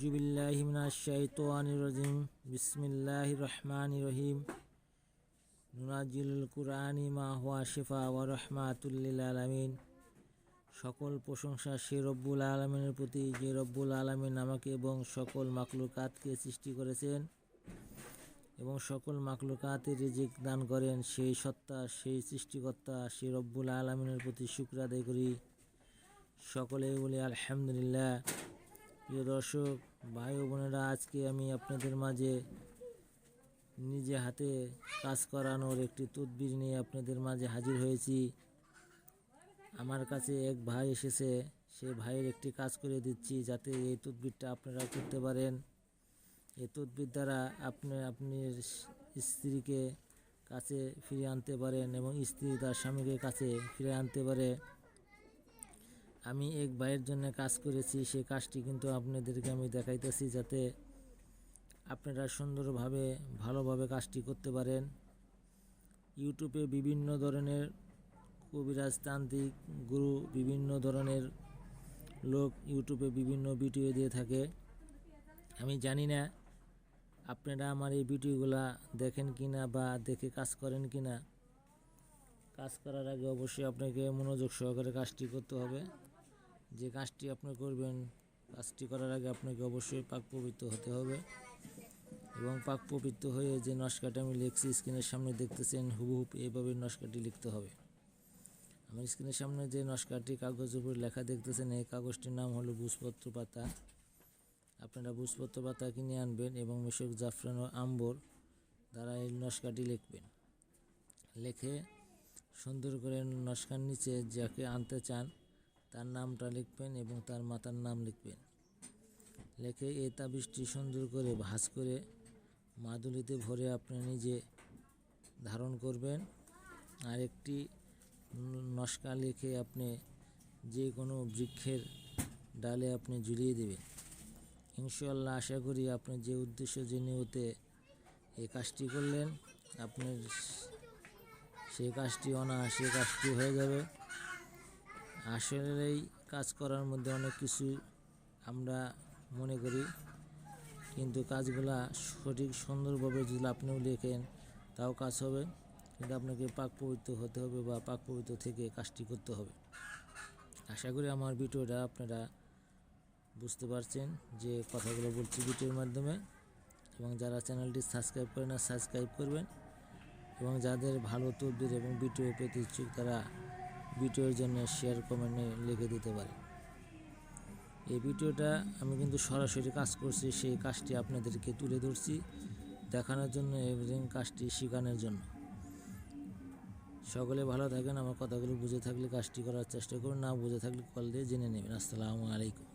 আউযু বিল্লাহি মিনাশ শাইতানির রাজিম। বিসমিল্লাহির রহমানির রহিম। নুনাজ্জিলুল কুরআনি মা হুয়া শিফা ওয়া রাহমাতুল লিল আলামিন। সকল প্রশংসা সে রব্বুল আলামিনের প্রতি, যে রব্বুল আলামিন আমাকে এবং সকল মাখলুকাতকে সৃষ্টি করেছেন এবং সকল মাখলুকাতের রিজিক দান করেন। সেই সত্তা, সেই সৃষ্টিকর্তা, সেই রব্বুল আলামিনের প্রতি শুকর আদায় করি। সকলেই বলি আলহামদুলিল্লাহ। প্রিয় দর্শক ভাই ও বোনেরা, আজকে আমি আপনাদের মাঝে নিজে হাতে কাজ করানোর একটি তদবির নিয়ে আপনাদের মাঝে হাজির হয়েছি। আমার কাছে এক ভাই এসেছে, সে ভাইয়ের একটি কাজ করে দিচ্ছি যাতে এই তদবিরটা আপনারা করতে পারেন। এই তদবির দ্বারা আপনি আপনার স্ত্রীকে কাছে ফিরে আনতে পারেন এবং স্ত্রী তার স্বামীকে কাছে ফিরে আনতে পারে। আমি এক ভাইয়ের জন্য কাজ করেছি, সেই কাজটি কিন্তু আপনাদেরকে আমি দেখাইতেছি যাতে আপনারা সুন্দরভাবে ভালোভাবে কাজটি করতে পারেন। ইউটিউবে বিভিন্ন ধরনের কবিরাজ, তান্ত্রিক, গুরু, বিভিন্ন ধরনের লোক ইউটিউবে বিভিন্ন ভিডিও দিয়ে থাকে। আমি জানি না আপনারা আমার এই ভিডিওগুলা দেখেন কিনা বা দেখে কাজ করেন কিনা। কাজ করার আগে অবশ্যই আপনাকে মনোযোগ সহকারে কাজটি করতে হবে। যে কাজটি আপনি করবেন, কাজটি করার আগে আপনাকে অবশ্যই পাক পবিত্র হতে হবে এবং পাক পবিত্র হয়ে যে নস্কাটা আমি লিখছি স্ক্রিনের সামনে দেখতেছেন, হুবহুব এইভাবে নস্কাটি লিখতে হবে। আমার স্ক্রিনের সামনে যে নস্কাটি কাগজের উপর লেখা দেখতেছেন, এই কাগজটির নাম হলো ভূষপত্র পাতা। আপনারা ভূষপত্র পাতা কিনে আনবেন এবং মিশক, জাফরান ও আম্বর দ্বারা এই নস্কাটি লিখবেন। লিখে সুন্দর করে নস্কার নিচে যাকে আনতে চান তার নামটা লিখবেন এবং তার মাতার নাম লিখবেন। লিখে এই তাবিজটি সুন্দর করে ভাঁজ করে মাদুলিতে ভরে আপনি নিজে ধারণ করবেন। আর একটি নস্কা লিখে আপনি যে কোনো বৃক্ষের ডালে আপনি ঝুলিয়ে দেবেন। ইনশাআল্লাহ আশা করি আপনি যে উদ্দেশ্য যে নিয়তে এই কাজটি করলেন, আপনার সেই কাজটি অনায়াসে কাজটি হয়ে যাবে। আসলে এই কাজ করার মধ্যে অনেক কিছু আমরা মনে করি, কিন্তু কাজগুলা সঠিক সুন্দরভাবে যদি আপনিও লেখেন তাও কাজ হবে, কিন্তু আপনাকে পাক পবিত্র হতে হবে বা পাক পবিত্র থেকে কাজটি করতে হবে। আশা করি আমার ভিডিওটা আপনারা বুঝতে পারছেন যে কথাগুলো বলছি ভিডিওর মাধ্যমে। এবং যারা চ্যানেলটি সাবস্ক্রাইব করেন না, সাবস্ক্রাইব করবেন এবং যাদের ভালো তদবির এবং ভিডিও পেতে ইচ্ছুক তারা ভিডিওর জন্য শেয়ার কমেন্টে লিখে দিতে পারে। এই ভিডিওটা আমি কিন্তু সরাসরি কাজ করছি, সেই কাজটি আপনাদেরকে তুলে ধরছি দেখানোর জন্য এবং কাজটি শেখানোর জন্য। সকলে ভালো থাকেন। আমার কথাগুলো বুঝে থাকলে কাজটি করার চেষ্টা করুন, না বুঝে থাকলে কল দিয়ে জেনে নেবেন। আসসালামু আলাইকুম।